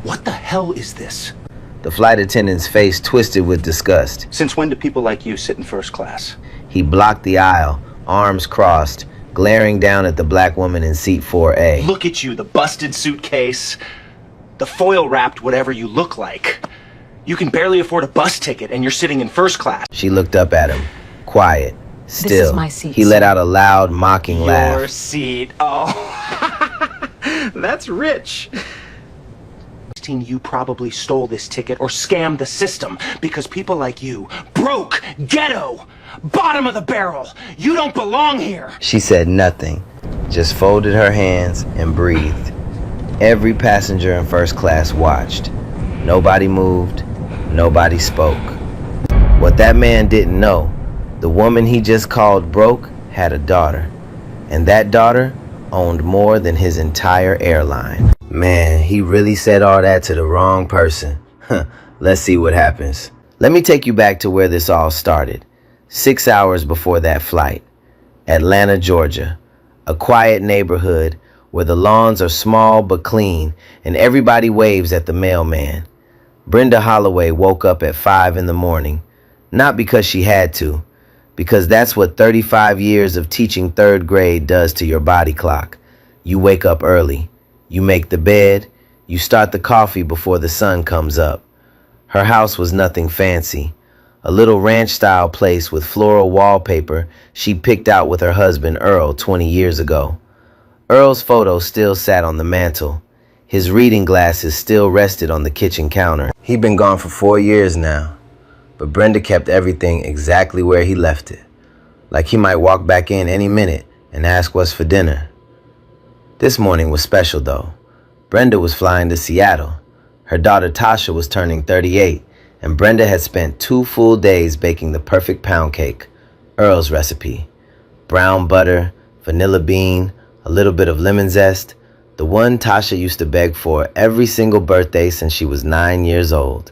What the hell is this? The flight attendant's face twisted with disgust. Since when do people like you sit in first class? He blocked the aisle, arms crossed, glaring down at the black woman in seat 4A. Look at you, the busted suitcase, the foil-wrapped whatever you look like. You can barely afford a bus ticket and you're sitting in first class. She looked up at him, quiet, still. This is my seat. He let out a loud, mocking laugh. Your seat. Oh, that's rich. You probably stole this ticket or scammed the system because people like you, broke, ghetto, bottom of the barrel, you don't belong here. She said nothing, just folded her hands and breathed. Every passenger in first class watched. Nobody moved, nobody spoke. What that man didn't know, the woman he just called broke had a daughter, and that daughter owned more than his entire airline. Man, he really said all that to the wrong person. Let's see what happens. Let me take you back to where this all started. 6 hours before that flight. Atlanta, Georgia. A quiet neighborhood where the lawns are small but clean and everybody waves at the mailman. Brenda Holloway woke up at 5 in the morning. Not because she had to, because that's what 35 years of teaching third grade does to your body clock. You wake up early. You make the bed, you start the coffee before the sun comes up. Her house was nothing fancy. A little ranch-style place with floral wallpaper she picked out with her husband Earl 20 years ago. Earl's photo still sat on the mantle. His reading glasses still rested on the kitchen counter. He'd been gone for 4 years now, but Brenda kept everything exactly where he left it, like he might walk back in any minute and ask what's for dinner. This morning was special, though. Brenda was flying to Seattle. Her daughter Tasha was turning 38, and Brenda had spent 2 full days baking the perfect pound cake, Earl's recipe. Brown butter, vanilla bean, a little bit of lemon zest, the one Tasha used to beg for every single birthday since she was 9 years old.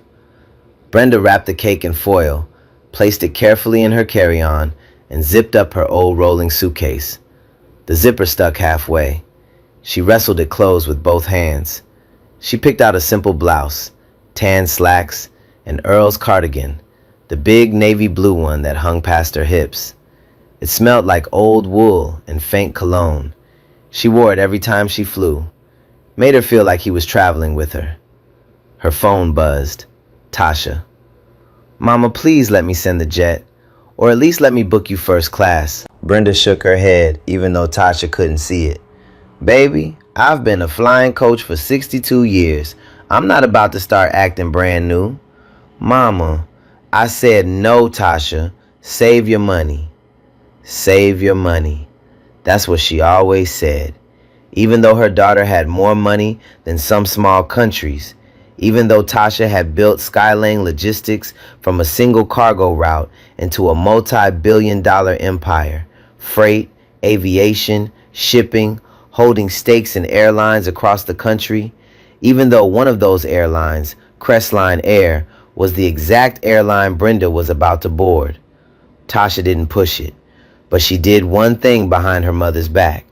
Brenda wrapped the cake in foil, placed it carefully in her carry-on, and zipped up her old rolling suitcase. The zipper stuck halfway. She wrestled it closed with both hands. She picked out a simple blouse, tan slacks, and Earl's cardigan, the big navy blue one that hung past her hips. It smelled like old wool and faint cologne. She wore it every time she flew. Made her feel like he was traveling with her. Her phone buzzed. Tasha. Mama, please let me send the jet, or at least let me book you first class. Brenda shook her head, even though Tasha couldn't see it. Baby, I've been a flying coach for 62 years. I'm not about to start acting brand new. Mama, I said no, Tasha. Save your money. Save your money. That's what she always said. Even though her daughter had more money than some small countries, even though Tasha had built Skylane Logistics from a single cargo route into a multi-billion-dollar empire, freight, aviation, shipping, holding stakes in airlines across the country, even though one of those airlines, Crestline Air, was the exact airline Brenda was about to board. Tasha didn't push it, but she did one thing behind her mother's back.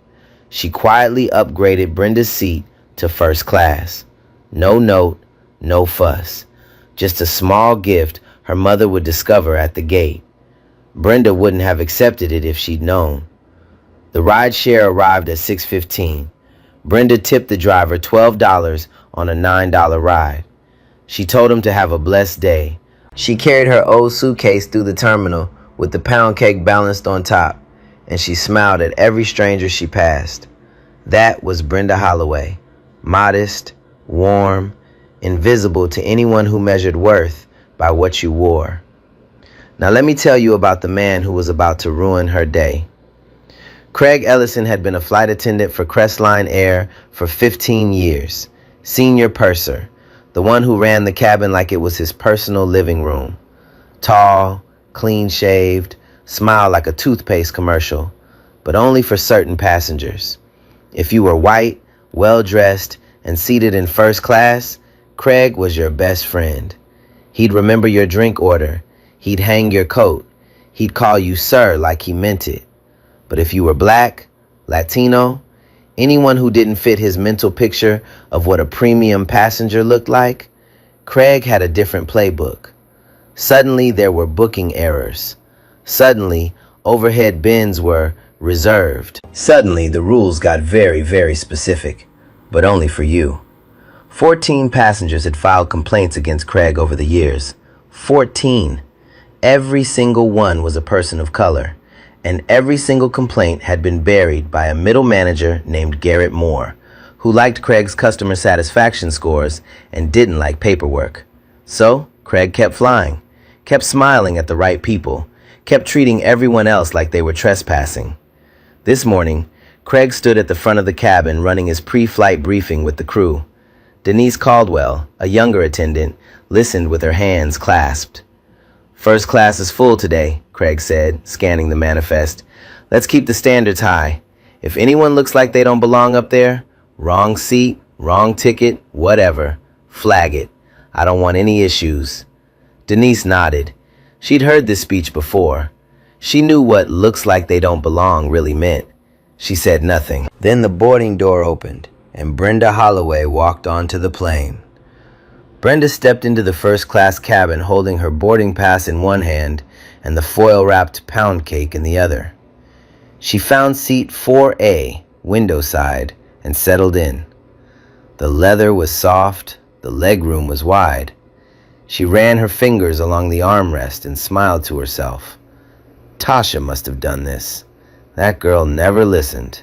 She quietly upgraded Brenda's seat to first class. No note, no fuss. Just a small gift her mother would discover at the gate. Brenda wouldn't have accepted it if she'd known. The ride share arrived at 6:15. Brenda tipped the driver $12 on a $9 ride. She told him to have a blessed day. She carried her old suitcase through the terminal with the pound cake balanced on top, and she smiled at every stranger she passed. That was Brenda Holloway, modest, warm, invisible to anyone who measured worth by what you wore. Now let me tell you about the man who was about to ruin her day. Craig Ellison had been a flight attendant for Crestline Air for 15 years, senior purser, the one who ran the cabin like it was his personal living room. Tall, clean-shaved, smiled like a toothpaste commercial, but only for certain passengers. If you were white, well-dressed, and seated in first class, Craig was your best friend. He'd remember your drink order. He'd hang your coat. He'd call you sir like he meant it. But if you were black, Latino, anyone who didn't fit his mental picture of what a premium passenger looked like, Craig had a different playbook. Suddenly, there were booking errors. Suddenly, overhead bins were reserved. Suddenly, the rules got very, very specific, but only for you. 14 passengers had filed complaints against Craig over the years. 14. Every single one was a person of color, and every single complaint had been buried by a middle manager named Garrett Moore, who liked Craig's customer satisfaction scores and didn't like paperwork. So, Craig kept flying, kept smiling at the right people, kept treating everyone else like they were trespassing. This morning, Craig stood at the front of the cabin running his pre-flight briefing with the crew. Denise Caldwell, a younger attendant, listened with her hands clasped. "First class is full today," Craig said, scanning the manifest. "Let's keep the standards high. If anyone looks like they don't belong up there, wrong seat, wrong ticket, whatever, flag it. I don't want any issues." Denise nodded. She'd heard this speech before. She knew what "looks like they don't belong" really meant. She said nothing. Then the boarding door opened, and Brenda Holloway walked onto the plane. Brenda stepped into the first-class cabin holding her boarding pass in one hand and the foil-wrapped pound cake in the other. She found seat 4A, window side, and settled in. The leather was soft, the legroom was wide. She ran her fingers along the armrest and smiled to herself. Tasha must have done this. That girl never listened.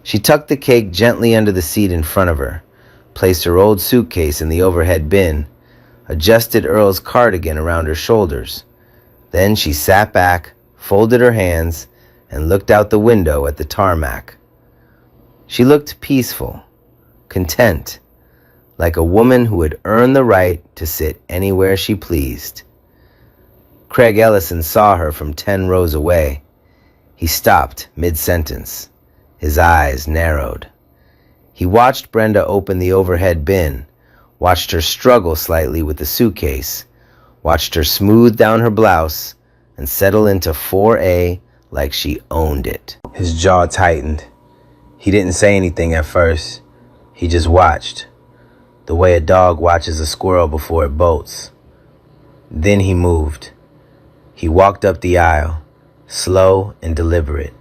She tucked the cake gently under the seat in front of her, placed her old suitcase in the overhead bin, adjusted Earl's cardigan around her shoulders. Then she sat back, folded her hands, and looked out the window at the tarmac. She looked peaceful, content, like a woman who had earned the right to sit anywhere she pleased. Craig Ellison saw her from 10 rows away. He stopped mid-sentence. His eyes narrowed. He watched Brenda open the overhead bin, watched her struggle slightly with the suitcase, watched her smooth down her blouse and settle into 4A like she owned it. His jaw tightened. He didn't say anything at first. He just watched, the way a dog watches a squirrel before it bolts. Then he moved. He walked up the aisle, slow and deliberate.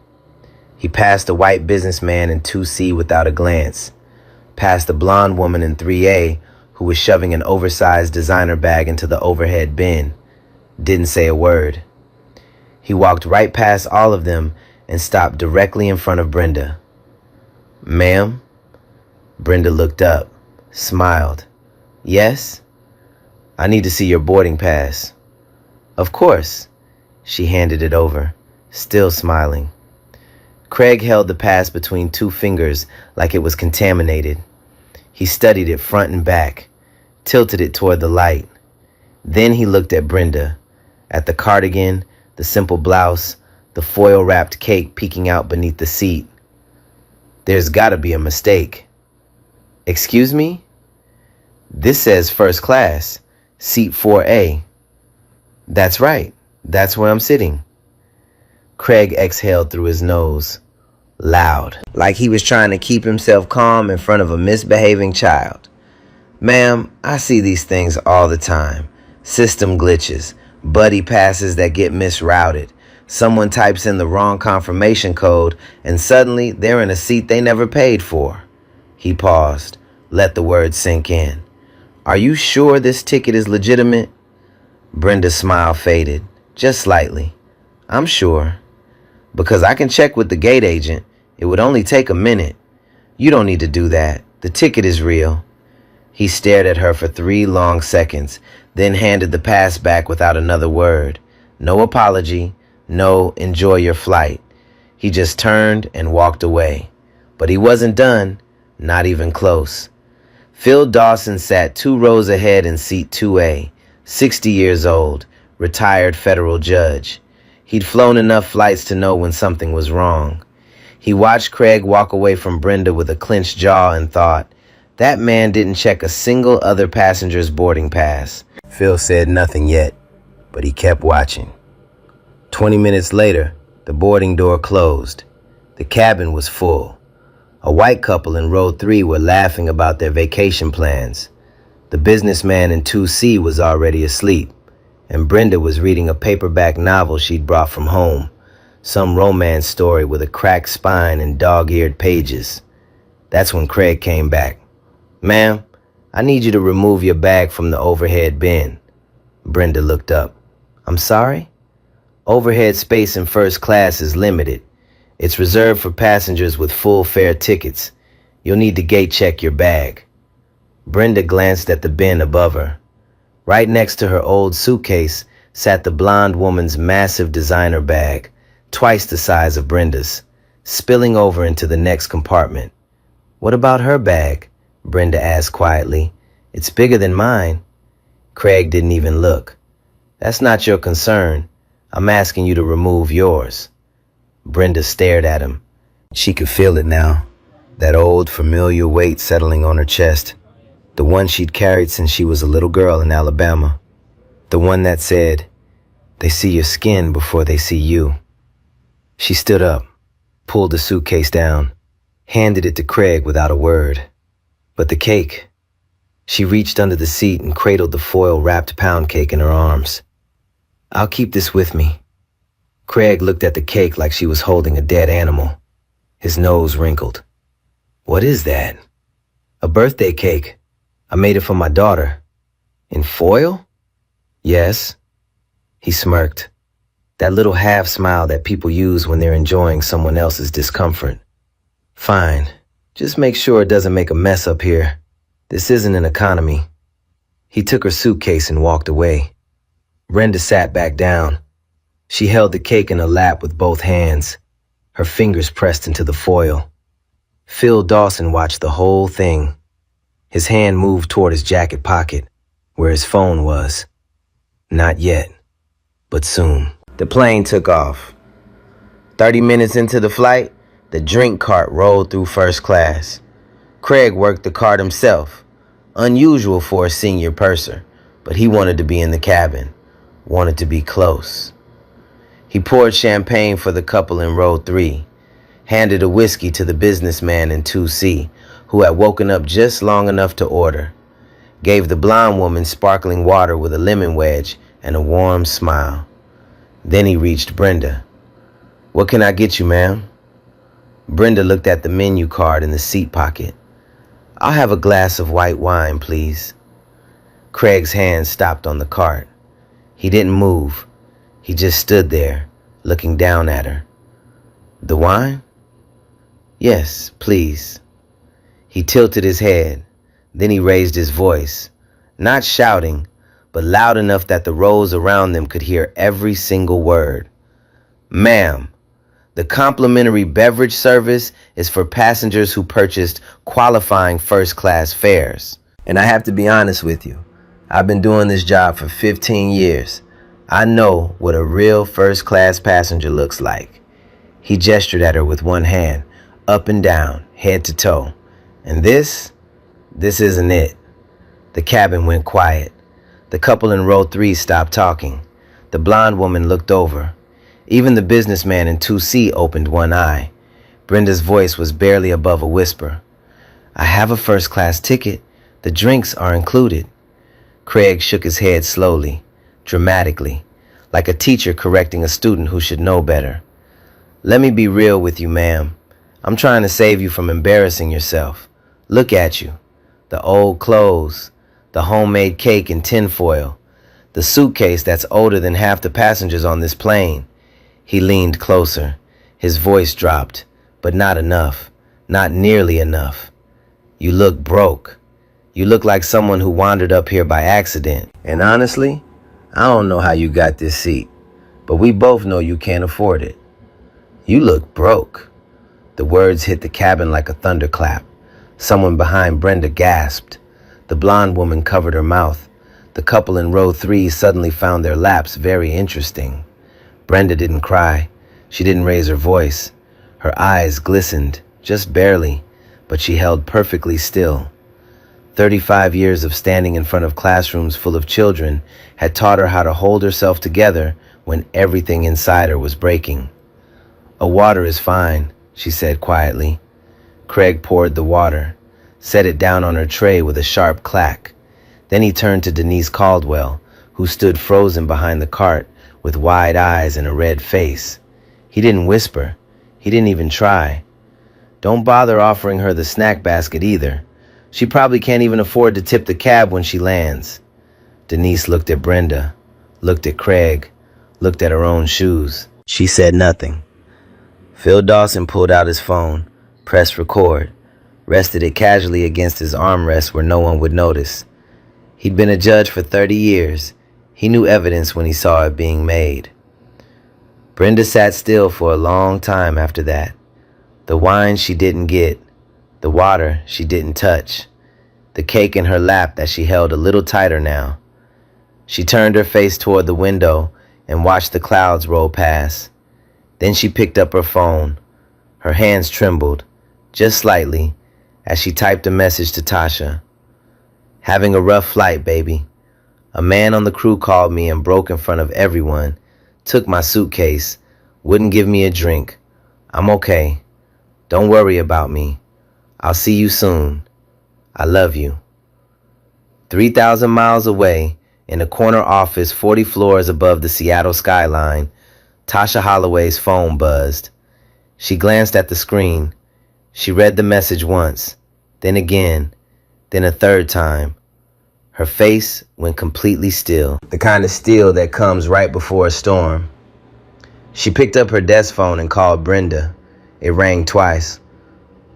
He passed the white businessman in 2C without a glance, past the blonde woman in 3A who was shoving an oversized designer bag into the overhead bin. Didn't say a word. He walked right past all of them and stopped directly in front of Brenda. "Ma'am?" Brenda looked up, smiled. "Yes? I need to see your boarding pass." "Of course." She handed it over, still smiling. Craig held the pass between 2 fingers like it was contaminated. He studied it front and back, tilted it toward the light. Then he looked at Brenda, at the cardigan, the simple blouse, the foil-wrapped cake peeking out beneath the seat. "There's gotta be a mistake." "Excuse me?" "This says first class, seat 4A. "That's right. That's where I'm sitting." Craig exhaled through his nose, loud, like he was trying to keep himself calm in front of a misbehaving child. "Ma'am, I see these things all the time. System glitches, buddy passes that get misrouted. Someone types in the wrong confirmation code, and suddenly they're in a seat they never paid for." He paused, let the words sink in. "Are you sure this ticket is legitimate?" Brenda's smile faded, just slightly. "I'm sure. Because I can check with the gate agent. It would only take a minute." "You don't need to do that. The ticket is real." He stared at her for 3 long seconds, then handed the pass back without another word. No apology, no "enjoy your flight." He just turned and walked away. But he wasn't done, not even close. Phil Dawson sat 2 rows ahead in seat 2A, 60 years old, retired federal judge. He'd flown enough flights to know when something was wrong. He watched Craig walk away from Brenda with a clenched jaw and thought, that man didn't check a single other passenger's boarding pass. Phil said nothing yet, but he kept watching. 20 minutes later, the boarding door closed. The cabin was full. A white couple in row 3 were laughing about their vacation plans. The businessman in 2C was already asleep, and Brenda was reading a paperback novel she'd brought from home, some romance story with a cracked spine and dog-eared pages. That's when Craig came back. "Ma'am, I need you to remove your bag from the overhead bin." Brenda looked up. "I'm sorry?" "Overhead space in first class is limited. It's reserved for passengers with full fare tickets. You'll need to gate check your bag." Brenda glanced at the bin above her. Right next to her old suitcase sat the blonde woman's massive designer bag, twice the size of Brenda's, spilling over into the next compartment. "What about her bag?" Brenda asked quietly. "It's bigger than mine." Craig didn't even look. "That's not your concern. I'm asking you to remove yours." Brenda stared at him. She could feel it now, that old familiar weight settling on her chest, the one she'd carried since she was a little girl in Alabama, the one that said, "They see your skin before they see you." She stood up, pulled the suitcase down, handed it to Craig without a word. But the cake. She reached under the seat and cradled the foil-wrapped pound cake in her arms. "I'll keep this with me." Craig looked at the cake like she was holding a dead animal. His nose wrinkled. "What is that?" "A birthday cake. I made it for my daughter." "In foil?" "Yes." He smirked. That little half smile that people use when they're enjoying someone else's discomfort. "Fine. Just make sure it doesn't make a mess up here. This isn't an economy." He took her suitcase and walked away. Brenda sat back down. She held the cake in her lap with both hands, her fingers pressed into the foil. Phil Dawson watched the whole thing. His hand moved toward his jacket pocket, where his phone was. Not yet, but soon. The plane took off. 30 minutes into the flight, the drink cart rolled through first class. Craig worked the cart himself, unusual for a senior purser, but he wanted to be in the cabin, wanted to be close. He poured champagne for the couple in row 3, handed a whiskey to the businessman in 2C, who had woken up just long enough to order, gave the blonde woman sparkling water with a lemon wedge and a warm smile. Then he reached Brenda. "What can I get you, ma'am?" Brenda looked at the menu card in the seat pocket. "I'll have a glass of white wine, please." Craig's hand stopped on the cart. He didn't move. He just stood there, looking down at her. "The wine?" "Yes, please." He tilted his head. Then he raised his voice, not shouting, but loud enough that the rows around them could hear every single word. "Ma'am, the complimentary beverage service is for passengers who purchased qualifying first-class fares. And I have to be honest with you, I've been doing this job for 15 years. I know what a real first-class passenger looks like." He gestured at her with one hand, up and down, head to toe. "And this isn't it." The cabin went quiet. The couple in row 3 stopped talking. The blonde woman looked over. Even the businessman in 2C opened one eye. Brenda's voice was barely above a whisper. "I have a first-class ticket. The drinks are included." Craig shook his head slowly, dramatically, like a teacher correcting a student who should know better. "Let me be real with you, ma'am. I'm trying to save you from embarrassing yourself. Look at you. The old clothes, the homemade cake in tinfoil, the suitcase that's older than half the passengers on this plane." He leaned closer. His voice dropped, but not enough, not nearly enough. "You look broke. You look like someone who wandered up here by accident. And honestly, I don't know how you got this seat, but we both know you can't afford it. You look broke." The words hit the cabin like a thunderclap. Someone behind Brenda gasped. The blonde woman covered her mouth. The couple in row 3 suddenly found their laps very interesting. Brenda didn't cry. She didn't raise her voice. Her eyes glistened, just barely, but she held perfectly still. 35 years of standing in front of classrooms full of children had taught her how to hold herself together when everything inside her was breaking. "A water is fine," she said quietly. Craig poured the water, set it down on her tray with a sharp clack. Then he turned to Denise Caldwell, who stood frozen behind the cart with wide eyes and a red face. He didn't whisper. He didn't even try. Don't bother offering her the snack basket either. She probably can't even afford to tip the cab when she lands. Denise looked at Brenda, looked at Craig, looked at her own shoes. She said nothing. Phil Dawson pulled out his phone, pressed record, rested it casually against his armrest where no one would notice. He'd been a judge for 30 years. He knew evidence when he saw it being made. Brenda sat still for a long time after that. The wine she didn't get, the water she didn't touch, the cake in her lap that she held a little tighter now. She turned her face toward the window and watched the clouds roll past. Then she picked up her phone. Her hands trembled, just slightly, as she typed a message to Tasha. Having a rough flight, baby. A man on the crew called me and broke in front of everyone, took my suitcase, wouldn't give me a drink. I'm okay. Don't worry about me. I'll see you soon. I love you. 3,000 miles away, in a corner office 40 floors above the Seattle skyline, Tasha Holloway's phone buzzed. She glanced at the screen. She read the message once, then again, then a third time. Her face went completely still, the kind of still that comes right before a storm. She picked up her desk phone and called Brenda. It rang twice.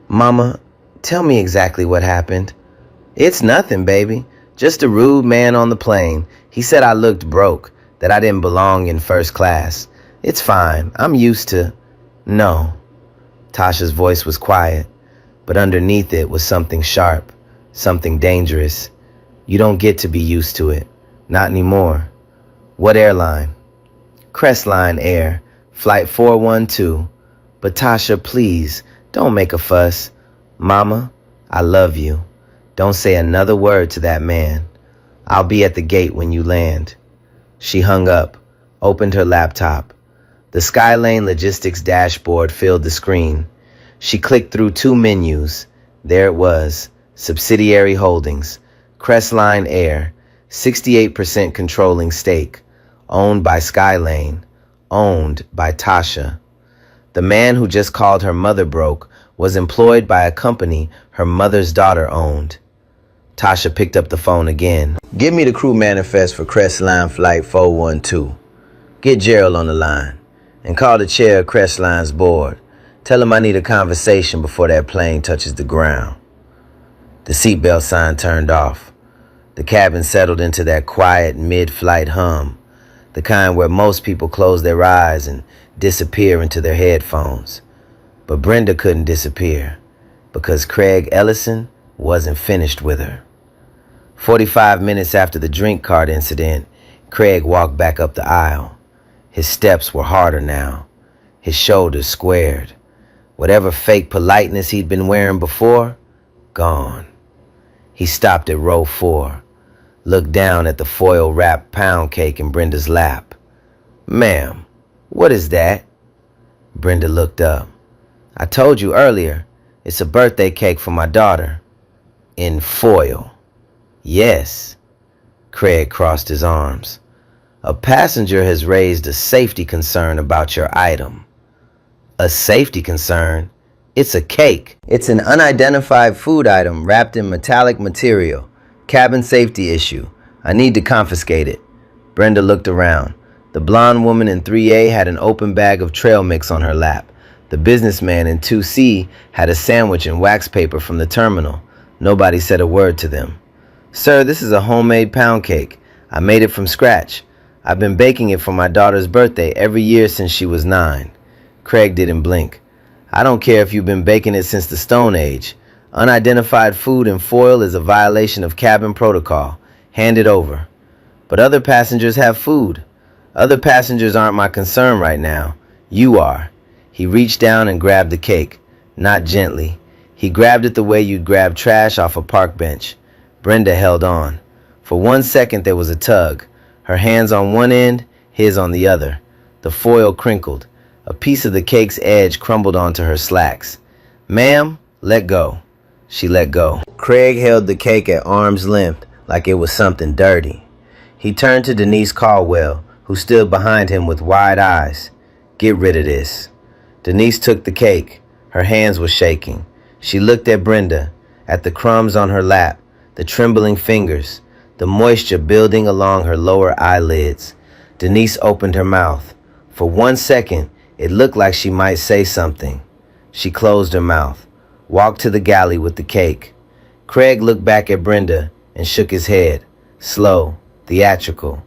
Mama, tell me exactly what happened. It's nothing, baby. Just a rude man on the plane. He said I looked broke, that I didn't belong in first class. It's fine. I'm used to... No. Tasha's voice was quiet, but underneath it was something sharp, something dangerous. You don't get to be used to it. Not anymore. What airline? Crestline Air, Flight 412. But Tasha, please, don't make a fuss. Mama, I love you. Don't say another word to that man. I'll be at the gate when you land. She hung up, opened her laptop. The Skylane Logistics dashboard filled the screen. She clicked through 2 menus. There it was, subsidiary holdings, Crestline Air, 68% controlling stake, owned by Skylane, owned by Tasha. The man who just called her mother broke was employed by a company her mother's daughter owned. Tasha picked up the phone again. Give me the crew manifest for Crestline Flight 412. Get Gerald on the line and call the chair of Crestline's board. Tell him I need a conversation before that plane touches the ground. The seatbelt sign turned off. The cabin settled into that quiet mid-flight hum, the kind where most people close their eyes and disappear into their headphones. But Brenda couldn't disappear because Craig Ellison wasn't finished with her. 45 minutes after the drink cart incident, Craig walked back up the aisle. His steps were harder now, his shoulders squared. Whatever fake politeness he'd been wearing before, gone. He stopped at row 4, looked down at the foil-wrapped pound cake in Brenda's lap. Ma'am, what is that? Brenda looked up. I told you earlier, it's a birthday cake for my daughter. In foil. Yes. Craig crossed his arms. A passenger has raised a safety concern about your item. A safety concern? It's a cake. It's an unidentified food item wrapped in metallic material. Cabin safety issue. I need to confiscate it. Brenda looked around. The blonde woman in 3A had an open bag of trail mix on her lap. The businessman in 2C had a sandwich and wax paper from the terminal. Nobody said a word to them. Sir, this is a homemade pound cake. I made it from scratch. I've been baking it for my daughter's birthday every year since she was 9. Craig didn't blink. I don't care if you've been baking it since the Stone Age. Unidentified food in foil is a violation of cabin protocol. Hand it over. But other passengers have food. Other passengers aren't my concern right now. You are. He reached down and grabbed the cake. Not gently. He grabbed it the way you'd grab trash off a park bench. Brenda held on. For 1 second there was a tug. Her hands on one end, his on the other. The foil crinkled. A piece of the cake's edge crumbled onto her slacks. Ma'am, Let go. She let go. Craig held the cake at arm's length like it was something dirty. He turned to Denise Caldwell, who stood behind him with wide eyes. Get rid of this. Denise took the cake. Her hands were shaking. She looked at Brenda, at the crumbs on her lap, the trembling fingers, the moisture building along her lower eyelids. Denise opened her mouth. For 1 second, it looked like she might say something. She closed her mouth, walked to the galley with the cake. Craig looked back at Brenda and shook his head, slow, theatrical.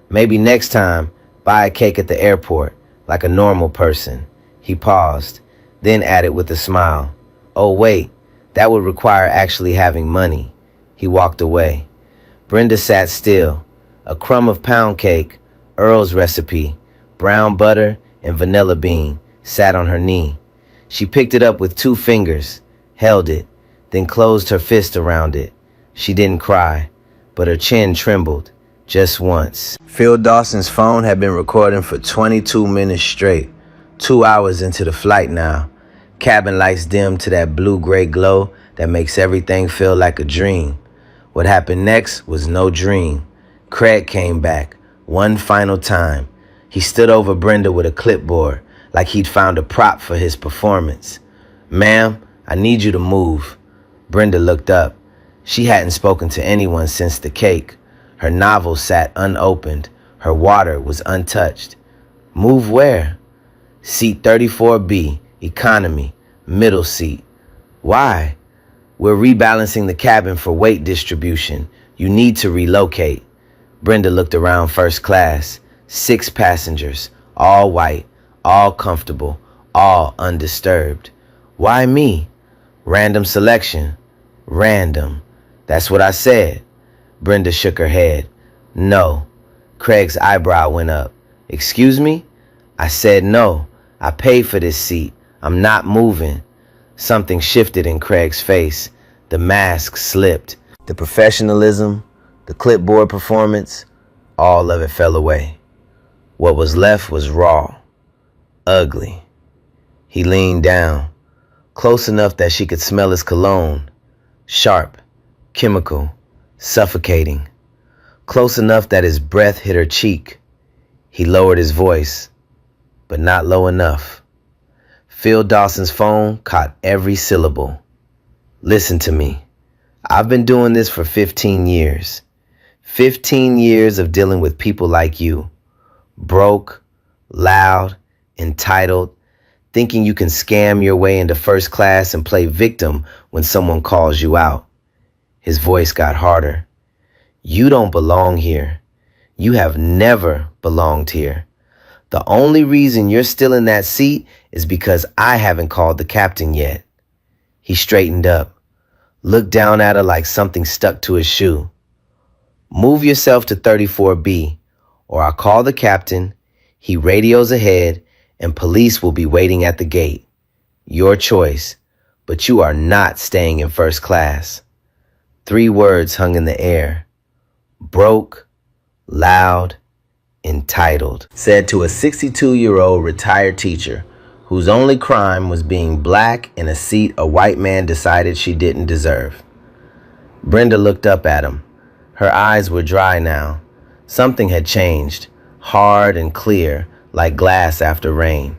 Maybe next time, buy a cake at the airport, like a normal person. He paused, then added with a smile, oh wait, that would require actually having money. He walked away. Brenda sat still. A crumb of pound cake, Earl's recipe, brown butter and vanilla bean, sat on her knee. She picked it up with 2 fingers, held it, then closed her fist around it. She didn't cry, but her chin trembled, just once. Phil Dawson's phone had been recording for 22 minutes straight, 2 hours into the flight now. Cabin lights dimmed to that blue-gray glow that makes everything feel like a dream. What happened next was no dream. Craig came back, one final time. He stood over Brenda with a clipboard, like he'd found a prop for his performance. Ma'am, I need you to move. Brenda looked up. She hadn't spoken to anyone since the cake. Her novel sat unopened. Her water was untouched. Move where? Seat 34B, economy, middle seat. Why? We're rebalancing the cabin for weight distribution. You need to relocate. Brenda looked around first class. 6 passengers, all white, all comfortable, all undisturbed. Why me? Random selection. Random. That's what I said. Brenda shook her head. No. Craig's eyebrow went up. Excuse me? I said no. I paid for this seat. I'm not moving. Something shifted in Craig's face. The mask slipped. The professionalism, the clipboard performance, all of it fell away. What was left was raw, ugly. He leaned down, close enough that she could smell his cologne. Sharp, chemical, suffocating. Close enough that his breath hit her cheek. He lowered his voice, but not low enough. Phil Dawson's phone caught every syllable. Listen to me. I've been doing this for 15 years. 15 years of dealing with people like you. Broke, loud, entitled, thinking you can scam your way into first class and play victim when someone calls you out. His voice got harder. You don't belong here. You have never belonged here. The only reason you're still in that seat is because I haven't called the captain yet. He straightened up, looked down at her like something stuck to his shoe. Move yourself to 34B, or I'll call the captain, he radios ahead, and police will be waiting at the gate. Your choice, but you are not staying in first class. 3 words hung in the air. Broke, loud, entitled. Said to a 62-year-old retired teacher whose only crime was being black in a seat a white man decided she didn't deserve. Brenda looked up at him. Her eyes were dry now. Something had changed, hard and clear, like glass after rain.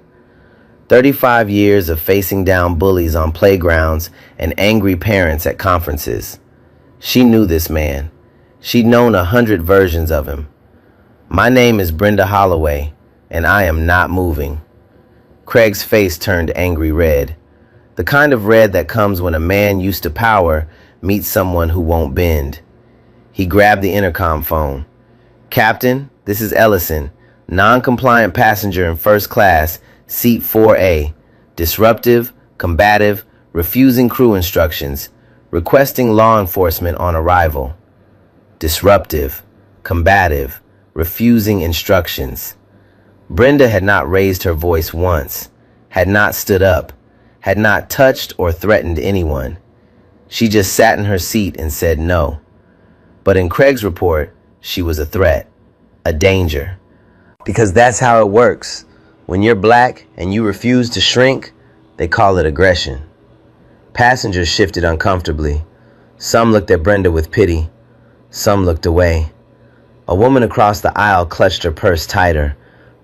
35 years of facing down bullies on playgrounds and angry parents at conferences. She knew this man. She'd known 100 versions of him. My name is Brenda Holloway, and I am not moving. Craig's face turned angry red. The kind of red that comes when a man used to power meets someone who won't bend. He grabbed the intercom phone. Captain, this is Ellison, non-compliant passenger in first class, seat 4A. Disruptive, combative, refusing crew instructions, requesting law enforcement on arrival. Disruptive, combative, refusing instructions. Brenda had not raised her voice once, had not stood up, had not touched or threatened anyone. She just sat in her seat and said no. But in Craig's report, she was a threat, a danger. Because that's how it works. When you're black and you refuse to shrink, they call it aggression. Passengers shifted uncomfortably. Some looked at Brenda with pity. Some looked away. A woman across the aisle clutched her purse tighter.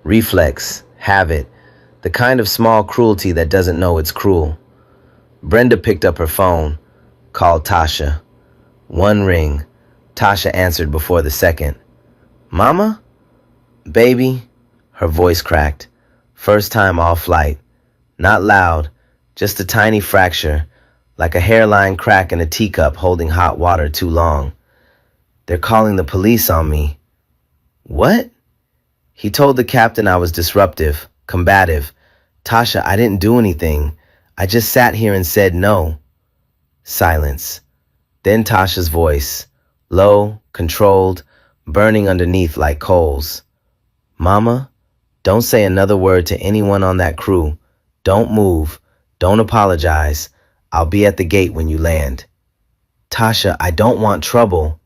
Reflex, habit, the kind of small cruelty that doesn't know it's cruel. Brenda picked up her phone, called Tasha. One ring. Tasha answered before the second. Mama? Baby? Her voice cracked. First time all flight. Not loud, just a tiny fracture, like a hairline crack in a teacup holding hot water too long. They're calling the police on me. What? He told the captain I was disruptive, combative. Tasha, I didn't do anything. I just sat here and said no. Silence. Then Tasha's voice, low, controlled, burning underneath like coals. Mama, don't say another word to anyone on that crew. Don't move. Don't apologize. I'll be at the gate when you land. Tasha, I don't want trouble.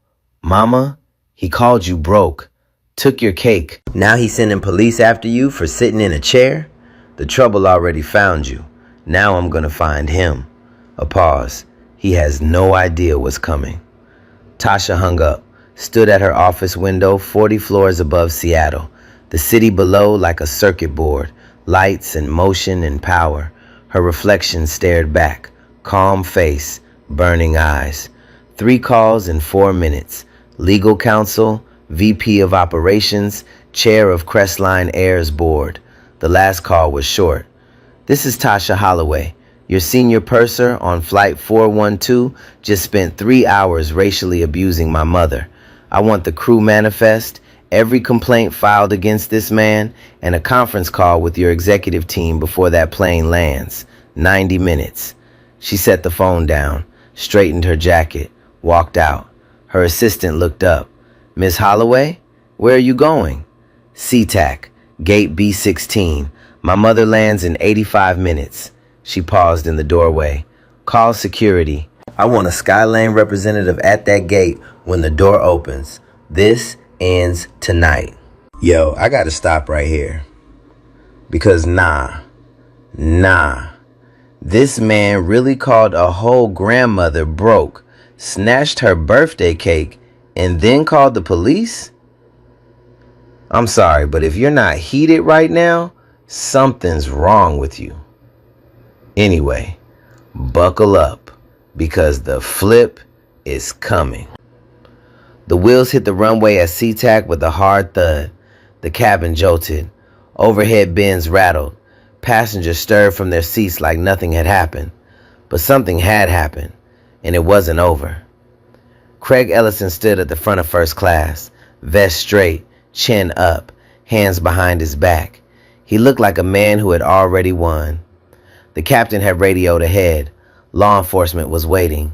Mama, he called you broke. Took your cake. Now he's sending police after you for sitting in a chair? The trouble already found you. Now I'm gonna find him. A pause. He has no idea what's coming. Tasha hung up, stood at her office window 40 floors above Seattle. The city below like a circuit board, lights and motion and power. Her reflection stared back, calm face, burning eyes. 3 calls in 4 minutes. Legal counsel, VP of operations, chair of Crestline Air's board. The last call was short. This is Tasha Holloway. Your senior purser on flight 412 just spent 3 hours racially abusing my mother. I want the crew manifest, every complaint filed against this man, and a conference call with your executive team before that plane lands. 90 minutes. She set the phone down, straightened her jacket, walked out. Her assistant looked up. Miss Holloway, where are you going? SeaTac, gate B16. My mother lands in 85 minutes. She paused in the doorway. Call security. I want a Skylane representative at that gate when the door opens. This ends tonight. Yo, I gotta stop right here. Because nah. This man really called a whole grandmother broke, snatched her birthday cake, and then called the police? I'm sorry, but if you're not heated right now, something's wrong with you. Anyway, buckle up, because the flip is coming. The wheels hit the runway at SeaTac with a hard thud. The cabin jolted. Overhead bins rattled. Passengers stirred from their seats like nothing had happened. But something had happened, and it wasn't over. Craig Ellison stood at the front of first class, vest straight, chin up, hands behind his back. He looked like a man who had already won. The captain had radioed ahead. Law enforcement was waiting.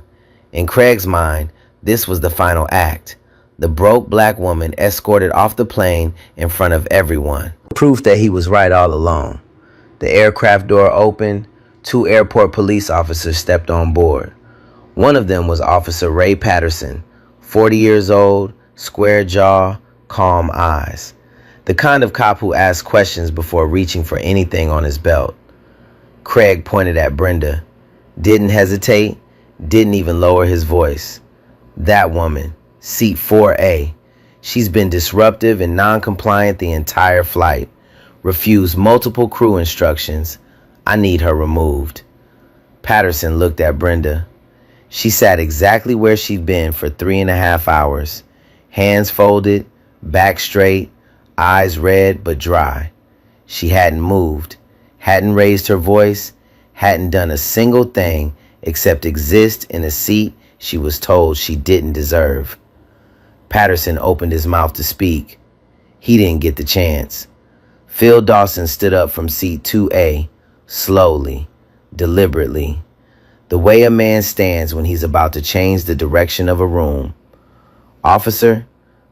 In Craig's mind, this was the final act. The broke black woman escorted off the plane in front of everyone. Proof that he was right all along. The aircraft door opened. 2 airport police officers stepped on board. One of them was Officer Ray Patterson, 40 years old, square jaw, calm eyes. The kind of cop who asks questions before reaching for anything on his belt. Craig pointed at Brenda. Didn't hesitate, didn't even lower his voice. That woman, seat 4A. She's been disruptive and non-compliant the entire flight. Refused multiple crew instructions. I need her removed. Patterson looked at Brenda. She sat exactly where she'd been for 3.5 hours. Hands folded, back straight, eyes red but dry. She hadn't moved, hadn't raised her voice, hadn't done a single thing except exist in a seat she was told she didn't deserve. Patterson opened his mouth to speak. He didn't get the chance. Phil Dawson stood up from seat 2A, slowly, deliberately, the way a man stands when he's about to change the direction of a room. Officer,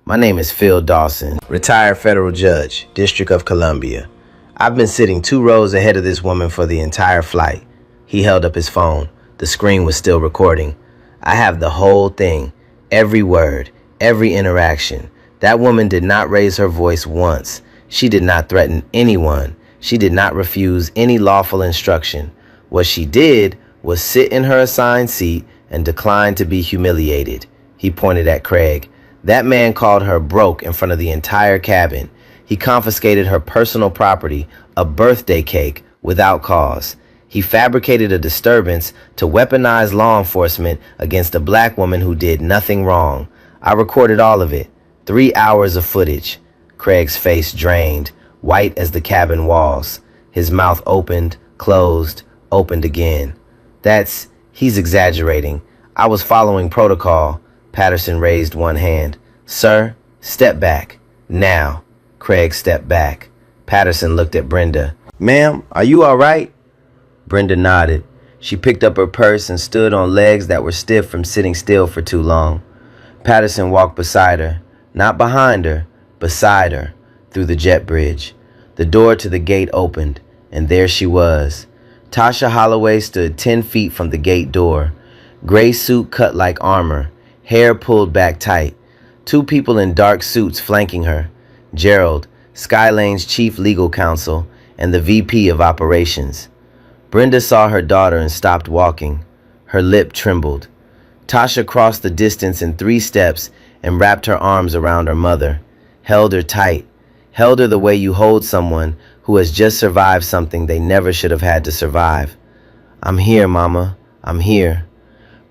my name is Phil Dawson, retired federal judge, District of Columbia. I've been sitting 2 rows ahead of this woman for the entire flight. He held up his phone. The screen was still recording. I have the whole thing, every word, every interaction. That woman did not raise her voice once. She did not threaten anyone. She did not refuse any lawful instruction. What she did was sit in her assigned seat and decline to be humiliated. He pointed at Craig. That man called her broke in front of the entire cabin. He confiscated her personal property, a birthday cake, without cause. He fabricated a disturbance to weaponize law enforcement against a black woman who did nothing wrong. I recorded all of it. 3 hours of footage. Craig's face drained, white as the cabin walls. His mouth opened, closed, opened again. He's exaggerating. I was following protocol. Patterson raised one hand. Sir, step back. Now. Craig stepped back. Patterson looked at Brenda. Ma'am, are you all right? Brenda nodded. She picked up her purse and stood on legs that were stiff from sitting still for too long. Patterson walked beside her. Not behind her, beside her, through the jet bridge. The door to the gate opened, and there she was. Tasha Holloway stood 10 feet from the gate door. Gray suit cut like armor, hair pulled back tight. 2 people in dark suits flanking her. Gerald, Skylane's chief legal counsel, and the VP of operations. Brenda saw her daughter and stopped walking. Her lip trembled. Tasha crossed the distance in 3 steps and wrapped her arms around her mother, held her tight, held her the way you hold someone who has just survived something they never should have had to survive. I'm here, Mama. I'm here.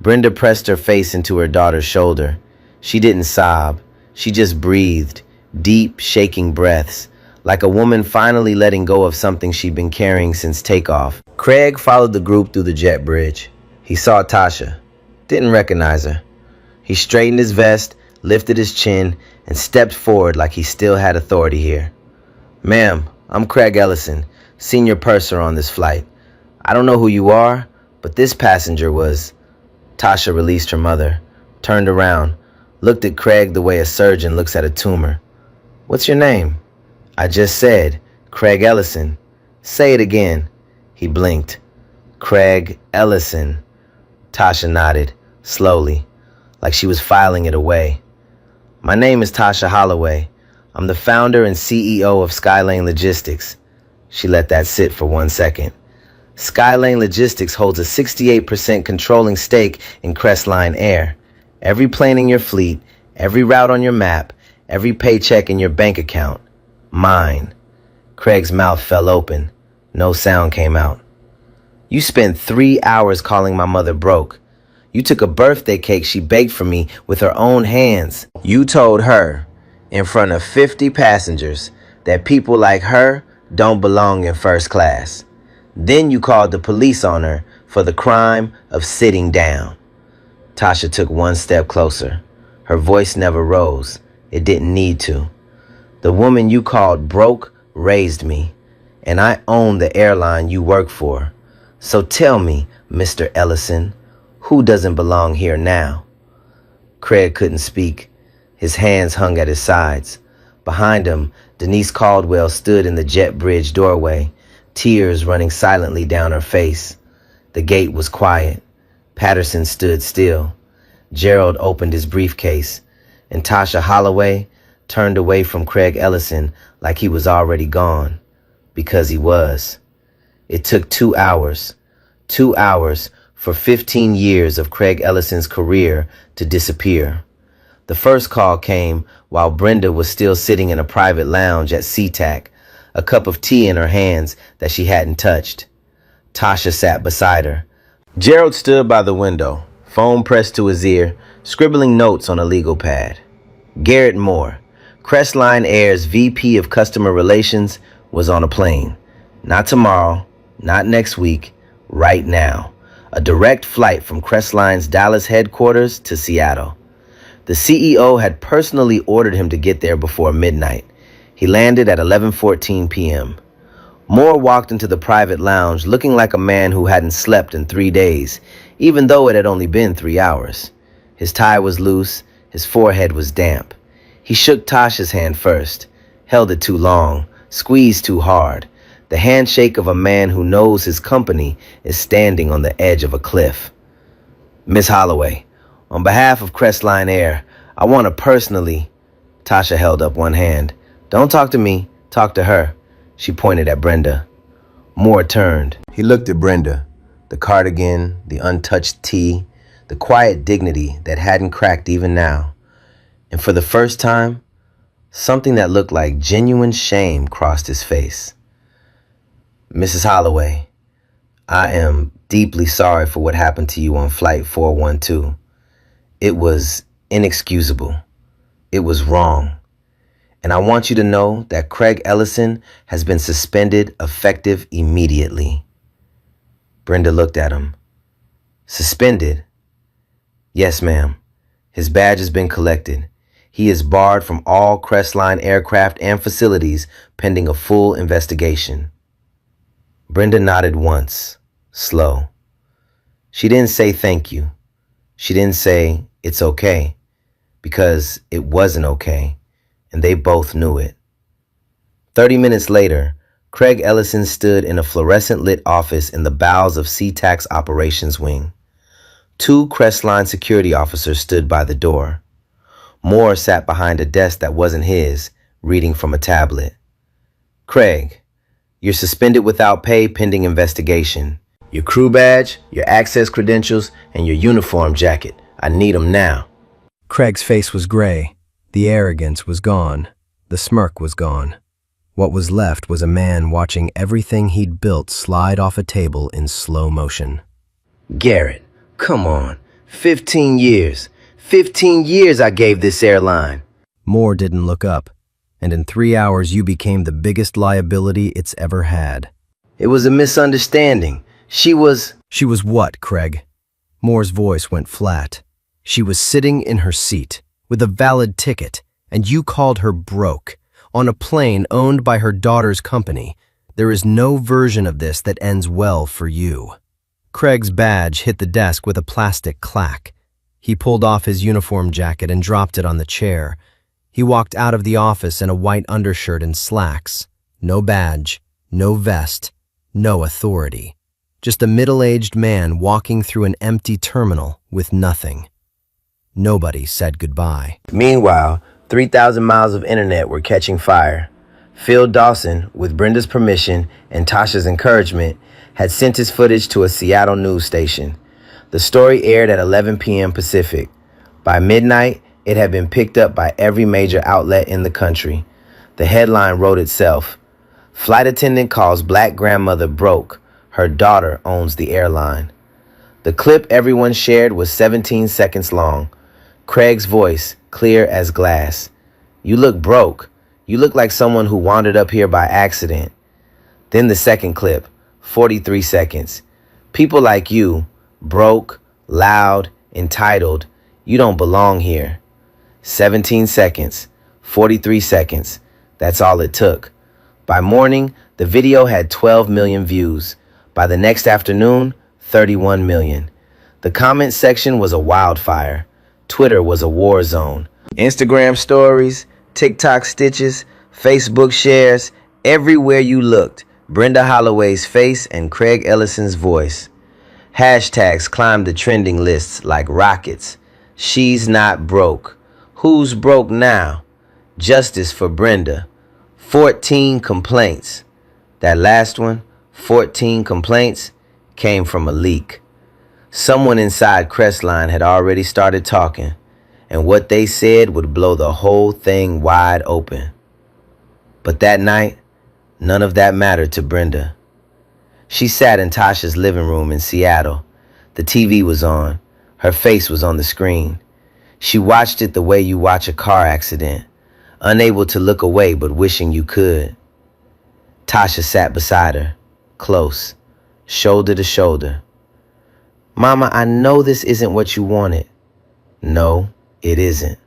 Brenda pressed her face into her daughter's shoulder. She didn't sob. She just breathed, deep, shaking breaths, like a woman finally letting go of something she'd been carrying since takeoff. Craig followed the group through the jet bridge. He saw Tasha. Didn't recognize her. He straightened his vest, lifted his chin, and stepped forward like he still had authority here. Ma'am, I'm Craig Ellison, senior purser on this flight. I don't know who you are, but this passenger was... Tasha released her mother, turned around, looked at Craig the way a surgeon looks at a tumor. What's your name? I just said, Craig Ellison. Say it again. He blinked. Craig Ellison. Tasha nodded, slowly, like she was filing it away. My name is Tasha Holloway. I'm the founder and CEO of Skylane Logistics. She let that sit for 1 second. Skylane Logistics holds a 68% controlling stake in Crestline Air. Every plane in your fleet, every route on your map, every paycheck in your bank account. Mine. Craig's mouth fell open. No sound came out. You spent 3 hours calling my mother broke. You took a birthday cake she baked for me with her own hands. You told her, in front of 50 passengers, that people like her don't belong in first class. Then you called the police on her for the crime of sitting down. Tasha took 1 step closer. Her voice never rose. It didn't need to. The woman you called broke raised me, and I own the airline you work for. So tell me, Mr. Ellison, who doesn't belong here now? Craig couldn't speak. His hands hung at his sides. Behind him, Denise Caldwell stood in the jet bridge doorway, tears running silently down her face. The gate was quiet. Patterson stood still. Gerald opened his briefcase, and Tasha Holloway turned away from Craig Ellison like he was already gone, because he was. It took 2 hours. 2 hours for 15 years of Craig Ellison's career to disappear. The first call came while Brenda was still sitting in a private lounge at SeaTac, a cup of tea in her hands that she hadn't touched. Tasha sat beside her. Gerald stood by the window, phone pressed to his ear, scribbling notes on a legal pad. Garrett Moore, Crestline Air's VP of Customer Relations, was on a plane. Not tomorrow, not next week, right now. A direct flight from Crestline's Dallas headquarters to Seattle. The CEO had personally ordered him to get there before midnight. He landed at 11:14 p.m. Moore walked into the private lounge looking like a man who hadn't slept in 3 days, even though it had only been 3 hours. His tie was loose, his forehead was damp. He shook Tasha's hand first, held it too long, squeezed too hard. The handshake of a man who knows his company is standing on the edge of a cliff. Miss Holloway, on behalf of Crestline Air, I want to personally... Tasha held up one hand. Don't talk to me, talk to her. She pointed at Brenda. Moore turned. He looked at Brenda. The cardigan, the untouched tee, the quiet dignity that hadn't cracked even now. And for the first time, something that looked like genuine shame crossed his face. Mrs. Holloway, I am deeply sorry for what happened to you on Flight 412. It was inexcusable. It was wrong. And I want you to know that Craig Ellison has been suspended effective immediately. Brenda looked at him. Suspended? Yes, ma'am. His badge has been collected. He is barred from all Crestline aircraft and facilities pending a full investigation. Brenda nodded once, slow. She didn't say thank you. She didn't say it's okay, because it wasn't okay, and they both knew it. 30 minutes later, Craig Ellison stood in a fluorescent-lit office in the bowels of SeaTac's operations wing. 2 Crestline security officers stood by the door. Moore sat behind a desk that wasn't his, reading from a tablet. Craig, you're suspended without pay pending investigation. Your crew badge, your access credentials, and your uniform jacket. I need them now. Craig's face was gray. The arrogance was gone. The smirk was gone. What was left was a man watching everything he'd built slide off a table in slow motion. Garrett, come on. 15 years. 15 years I gave this airline. Moore didn't look up, and in 3 hours you became the biggest liability it's ever had. It was a misunderstanding. She was what, Craig? Moore's voice went flat. She was sitting in her seat, with a valid ticket, and you called her broke, on a plane owned by her daughter's company. There is no version of this that ends well for you. Craig's badge hit the desk with a plastic clack. He pulled off his uniform jacket and dropped it on the chair. He walked out of the office in a white undershirt and slacks. No badge, no vest, no authority. Just a middle-aged man walking through an empty terminal with nothing. Nobody said goodbye. Meanwhile, 3,000 miles of internet were catching fire. Phil Dawson, with Brenda's permission and Tasha's encouragement, had sent his footage to a Seattle news station. The story aired at 11 p.m. Pacific. By midnight, it had been picked up by every major outlet in the country. The headline wrote itself. Flight attendant calls black grandmother broke. Her daughter owns the airline. The clip everyone shared was 17 seconds long. Craig's voice, clear as glass. You look broke. You look like someone who wandered up here by accident. Then the second clip, 43 seconds. People like you, broke, loud, entitled, you don't belong here. 17 seconds, 43 seconds. That's all it took. By morning, the video had 12 million views. By the next afternoon, 31 million. The comment section was a wildfire. Twitter was a war zone. Instagram stories, TikTok stitches, Facebook shares, everywhere you looked, Brenda Holloway's face and Craig Ellison's voice. Hashtags climbed the trending lists like rockets. She's not broke. Who's broke now? Justice for Brenda. 14 complaints. That last one, 14 complaints, came from a leak. Someone inside Crestline had already started talking, and what they said would blow the whole thing wide open. But that night, none of that mattered to Brenda. She sat in Tasha's living room in Seattle. The TV was on. Her face was on the screen. She watched it the way you watch a car accident, unable to look away but wishing you could. Tasha sat beside her, close, shoulder to shoulder. Mama, I know this isn't what you wanted. No, it isn't.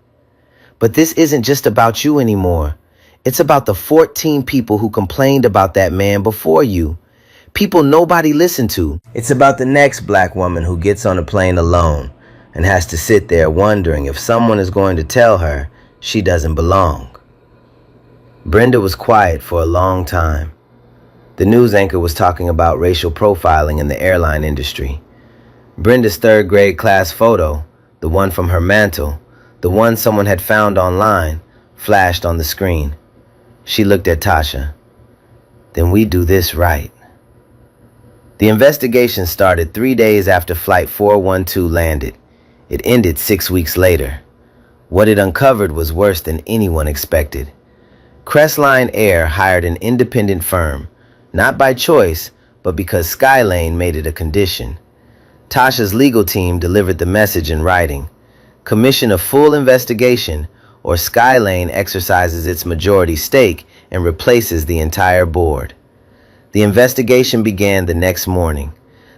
But this isn't just about you anymore. It's about the 14 people who complained about that man before you. People nobody listened to. It's about the next black woman who gets on a plane alone and has to sit there wondering if someone is going to tell her she doesn't belong. Brenda was quiet for a long time. The news anchor was talking about racial profiling in the airline industry. Brenda's third grade class photo, the one from her mantle, the one someone had found online, flashed on the screen. She looked at Tasha. Then we do this right. The investigation started 3 days after Flight 412 landed. It ended 6 weeks later. What it uncovered was worse than anyone expected. Crestline Air hired an independent firm, not by choice, but because Skylane made it a condition. Tasha's legal team delivered the message in writing. Commission a full investigation, or Skylane exercises its majority stake and replaces the entire board. The investigation began the next morning.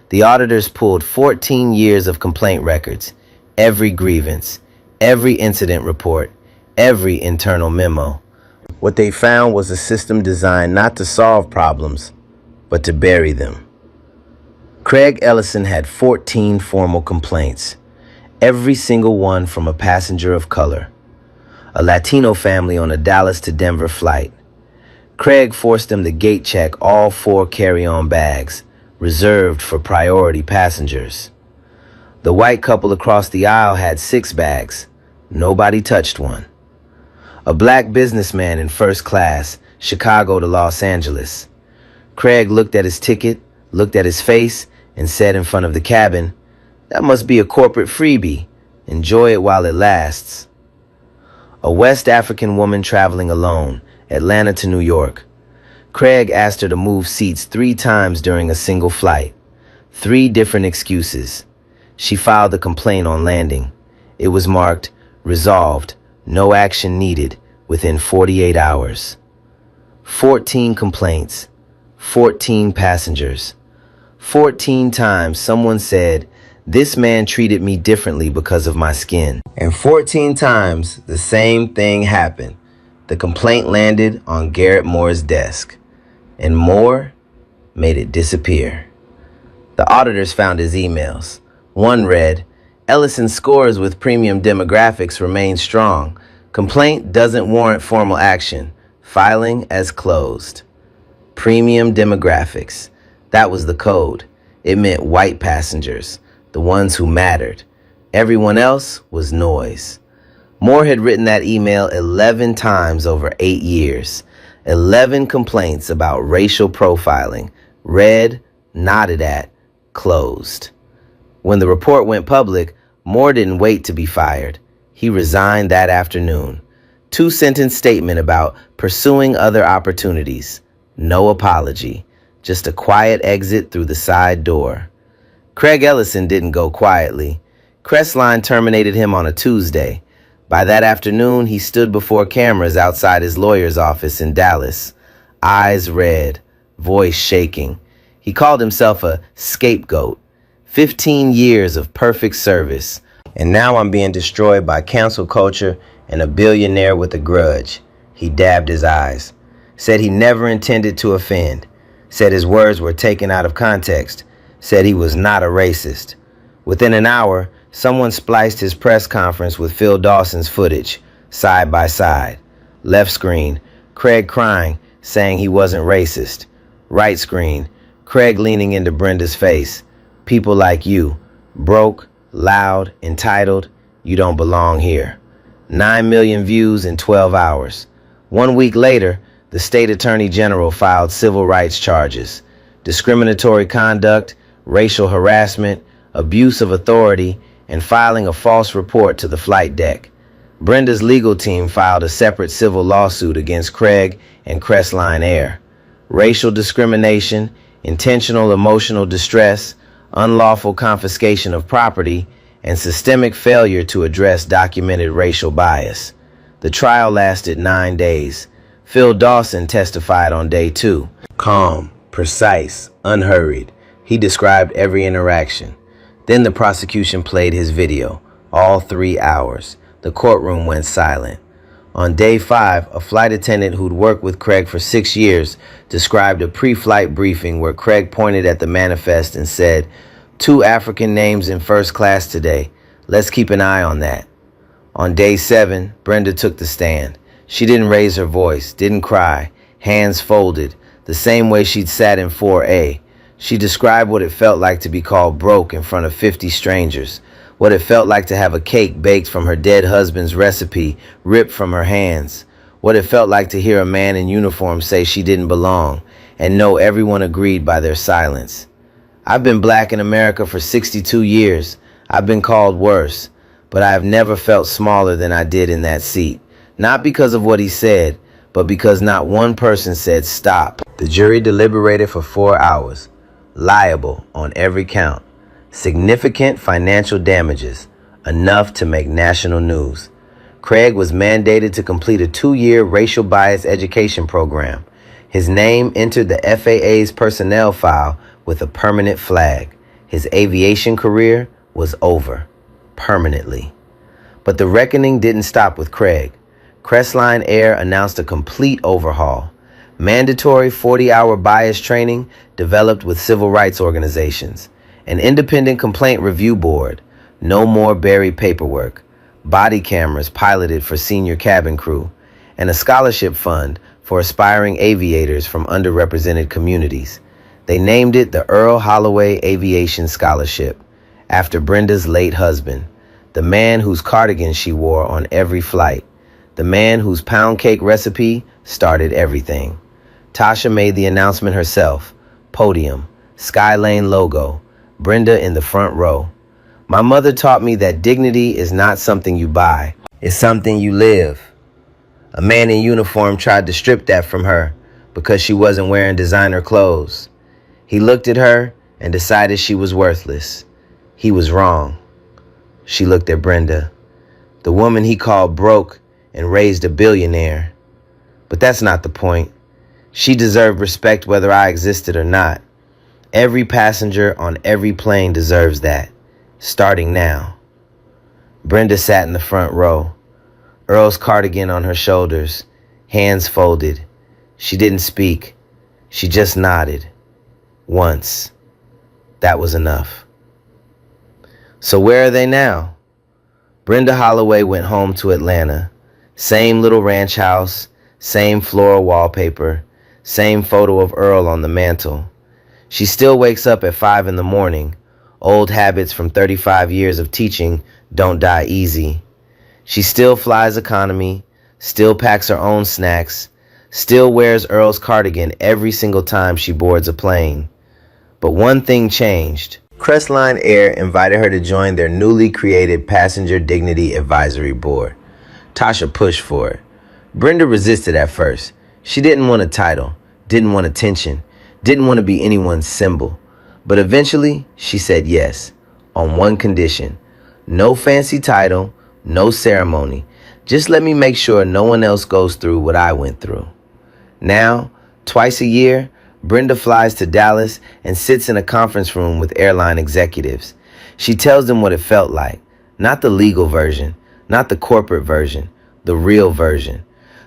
The auditors pulled 14 years of complaint records, every grievance, every incident report, every internal memo. What they found was a system designed not to solve problems, but to bury them. Craig Ellison had 14 formal complaints, every single one from a passenger of color, a Latino family on a Dallas to Denver flight. Craig forced them to gate check all 4 carry-on bags, reserved for priority passengers. The white couple across the aisle had 6 bags. Nobody touched one. A black businessman in first class, Chicago to Los Angeles. Craig looked at his ticket, looked at his face, and said in front of the cabin, "That must be a corporate freebie. Enjoy it while it lasts." A West African woman traveling alone, Atlanta to New York. Craig asked her to move seats 3 times during a single flight. 3 different excuses. She filed a complaint on landing. It was marked, resolved, no action needed, within 48 hours. 14 complaints, 14 passengers. 14 times someone said, "This man treated me differently because of my skin." And 14 times the same thing happened. The complaint landed on Garrett Moore's desk, and Moore made it disappear. The auditors found his emails. One read, "Ellison's scores with premium demographics remain strong. Complaint doesn't warrant formal action. Filing as closed." Premium demographics. That was the code. It meant white passengers, the ones who mattered. Everyone else was noise. Moore had written that email 11 times over 8 years. 11 complaints about racial profiling. Read, nodded at, closed. When the report went public, Moore didn't wait to be fired. He resigned that afternoon. 2-sentence statement about pursuing other opportunities. No apology. Just a quiet exit through the side door. Craig Ellison didn't go quietly. Crestline terminated him on a Tuesday. By that afternoon, he stood before cameras outside his lawyer's office in Dallas, eyes red, voice shaking. He called himself a scapegoat. 15 years of perfect service, and now I'm being destroyed by cancel culture and a billionaire with a grudge. He dabbed his eyes, said he never intended to offend, said his words were taken out of context, said he was not a racist. Within an hour, someone spliced his press conference with Phil Dawson's footage, side by side. Left screen, Craig crying, saying he wasn't racist. Right screen, Craig leaning into Brenda's face. "People like you, broke, loud, entitled, you don't belong here." 9 million views in 12 hours. 1 week later, the state attorney general filed civil rights charges. Discriminatory conduct, racial harassment, abuse of authority, and filing a false report to the flight deck. Brenda's legal team filed a separate civil lawsuit against Craig and Crestline Air. Racial discrimination, intentional emotional distress, unlawful confiscation of property, and systemic failure to address documented racial bias. The trial lasted 9 days. Phil Dawson testified on day 2. Calm, precise, unhurried. He described every interaction. Then the prosecution played his video, all 3 hours. The courtroom went silent. On day 5, a flight attendant who'd worked with Craig for 6 years described a pre-flight briefing where Craig pointed at the manifest and said, "2 African names in first class today. Let's keep an eye on that." On day 7, Brenda took the stand. She didn't raise her voice, didn't cry, hands folded, the same way she'd sat in 4A. She described what it felt like to be called broke in front of 50 strangers, what it felt like to have a cake baked from her dead husband's recipe ripped from her hands, what it felt like to hear a man in uniform say she didn't belong, and know everyone agreed by their silence. I've been black in America for 62 years. I've been called worse, but I have never felt smaller than I did in that seat. Not because of what he said, but because not one person said stop. The jury deliberated for 4 hours. Liable on every count. Significant financial damages, enough to make national news. Craig was mandated to complete a 2-year racial bias education program. His name entered the FAA's personnel file with a permanent flag. His aviation career was over, permanently. But the reckoning didn't stop with Craig. Crestline Air announced a complete overhaul. Mandatory 40-hour bias training developed with civil rights organizations. An independent complaint review board. No more buried paperwork. Body cameras piloted for senior cabin crew. And a scholarship fund for aspiring aviators from underrepresented communities. They named it the Earl Holloway Aviation Scholarship, after Brenda's late husband, the man whose cardigan she wore on every flight, the man whose pound cake recipe started everything. Tasha made the announcement herself. Podium, Skylane logo, Brenda in the front row. My mother taught me that dignity is not something you buy, it's something you live. A man in uniform tried to strip that from her because she wasn't wearing designer clothes. He looked at her and decided she was worthless. He was wrong. She looked at Brenda, the woman he called broke and raised a billionaire. But that's not the point. She deserved respect whether I existed or not. Every passenger on every plane deserves that, starting now. Brenda sat in the front row, Earl's cardigan on her shoulders, hands folded. She didn't speak. She just nodded. Once. That was enough. So where are they now? Brenda Holloway went home to Atlanta. Same little ranch house, same floral wallpaper, same photo of Earl on the mantle. She still wakes up at 5 in the morning. Old habits from 35 years of teaching don't die easy. She still flies economy, still packs her own snacks, still wears Earl's cardigan every single time she boards a plane. But one thing changed. Crestline Air invited her to join their newly created Passenger Dignity Advisory Board. Tasha pushed for it. Brenda resisted at first. She didn't want a title, didn't want attention, didn't want to be anyone's symbol. But eventually, she said yes, on one condition. No fancy title, no ceremony. Just let me make sure no one else goes through what I went through. Now, twice a year, Brenda flies to Dallas and sits in a conference room with airline executives. She tells them what it felt like. Not the legal version, not the corporate version, the real version.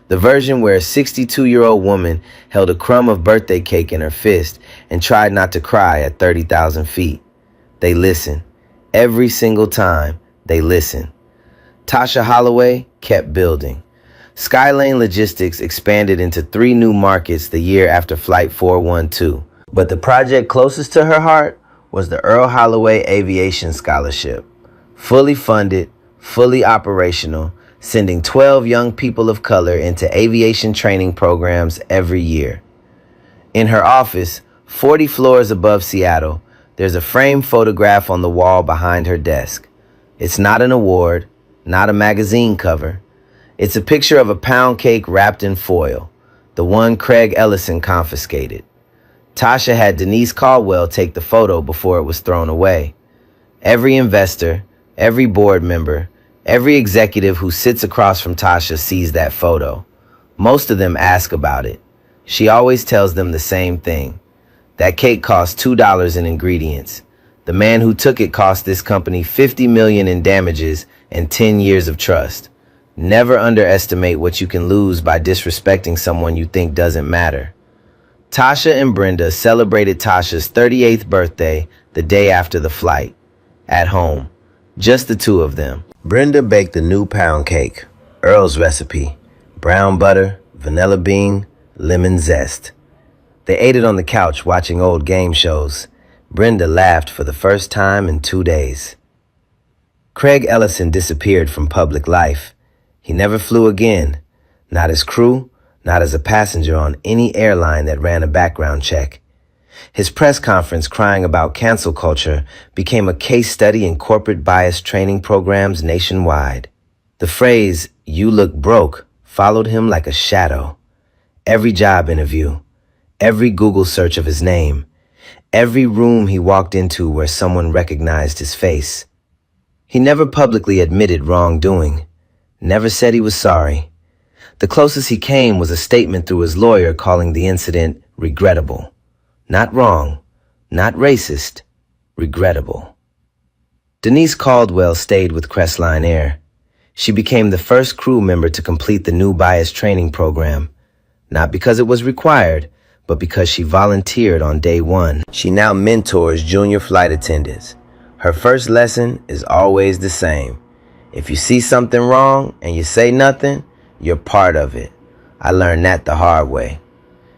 The version where a 62-year-old woman held a crumb of birthday cake in her fist and tried not to cry at 30,000 feet. They listen. Every single time, they listen. Tasha Holloway kept building. Skylane Logistics expanded into 3 new markets the year after Flight 412. But the project closest to her heart was the Earl Holloway Aviation Scholarship. Fully funded, fully operational, sending 12 young people of color into aviation training programs every year. In her office, 40 floors above Seattle, there's a framed photograph on the wall behind her desk. It's not an award, not a magazine cover. It's a picture of a pound cake wrapped in foil, the one Craig Ellison confiscated. Tasha had Denise Caldwell take the photo before it was thrown away. Every investor, every board member, every executive who sits across from Tasha sees that photo. Most of them ask about it. She always tells them the same thing. That cake cost $2 in ingredients. The man who took it cost this company $50 million in damages and 10 years of trust. Never underestimate what you can lose by disrespecting someone you think doesn't matter. Tasha and Brenda celebrated Tasha's 38th birthday the day after the flight. At home. Just the two of them. Brenda baked a new pound cake. Earl's recipe. Brown butter, vanilla bean, lemon zest. They ate it on the couch watching old game shows. Brenda laughed for the first time in 2 days. Craig Ellison disappeared from public life. He never flew again, not as crew, not as a passenger on any airline that ran a background check. His press conference crying about cancel culture became a case study in corporate bias training programs nationwide. The phrase, "you look broke," followed him like a shadow. Every job interview, every Google search of his name, every room he walked into where someone recognized his face. He never publicly admitted wrongdoing, never said he was sorry. The closest he came was a statement through his lawyer calling the incident regrettable. Not wrong, not racist, regrettable. Denise Caldwell stayed with Crestline Air. She became the first crew member to complete the new bias training program, not because it was required, but because she volunteered on day one. She now mentors junior flight attendants. Her first lesson is always the same. If you see something wrong and you say nothing, you're part of it. I learned that the hard way.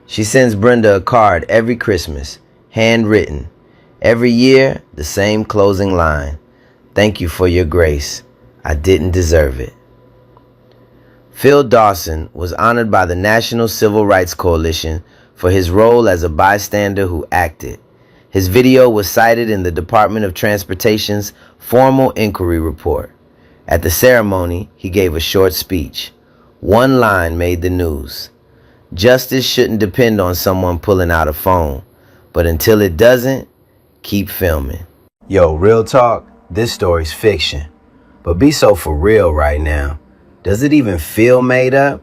She sends Brenda a card every Christmas, handwritten. Every year, the same closing line. "Thank you for your grace. I didn't deserve it." Phil Dawson was honored by the National Civil Rights Coalition for his role as a bystander who acted. His video was cited in the Department of Transportation's formal inquiry report. At the ceremony, he gave a short speech. One line made the news. Justice shouldn't depend on someone pulling out a phone, but until it doesn't, keep filming. Yo, real talk, this story's fiction. But be so for real right now. Does it even feel made up?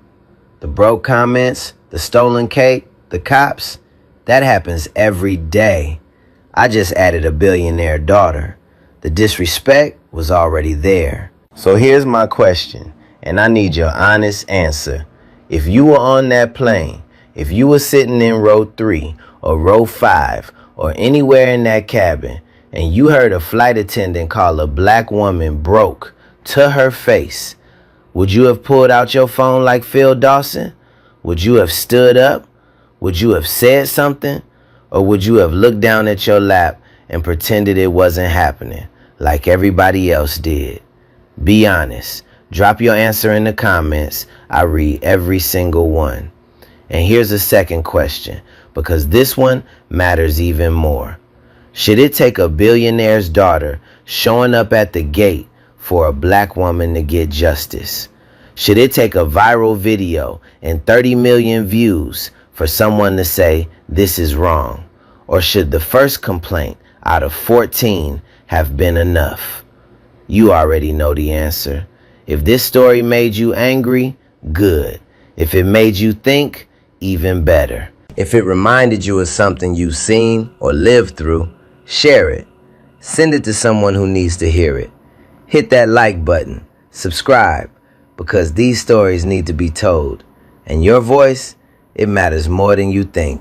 The broke comments, the stolen cake, the cops, that happens every day. I just added a billionaire daughter. The disrespect was already there. So here's my question, and I need your honest answer. If you were on that plane, if you were sitting in row 3 or row 5 or anywhere in that cabin, and you heard a flight attendant call a black woman broke to her face, would you have pulled out your phone like Phil Dawson? Would you have stood up? Would you have said something? Or would you have looked down at your lap and pretended it wasn't happening like everybody else did? Be honest. Drop your answer in the comments. I read every single one. And here's a second question, because this one matters even more. Should it take a billionaire's daughter showing up at the gate for a black woman to get justice? Should it take a viral video and 30 million views for someone to say this is wrong? Or should the first complaint out of 14 have been enough? You already know the answer. If this story made you angry, good. If it made you think, even better. If it reminded you of something you've seen or lived through, share it. Send it to someone who needs to hear it. Hit that like button. Subscribe, because these stories need to be told. And your voice, it matters more than you think.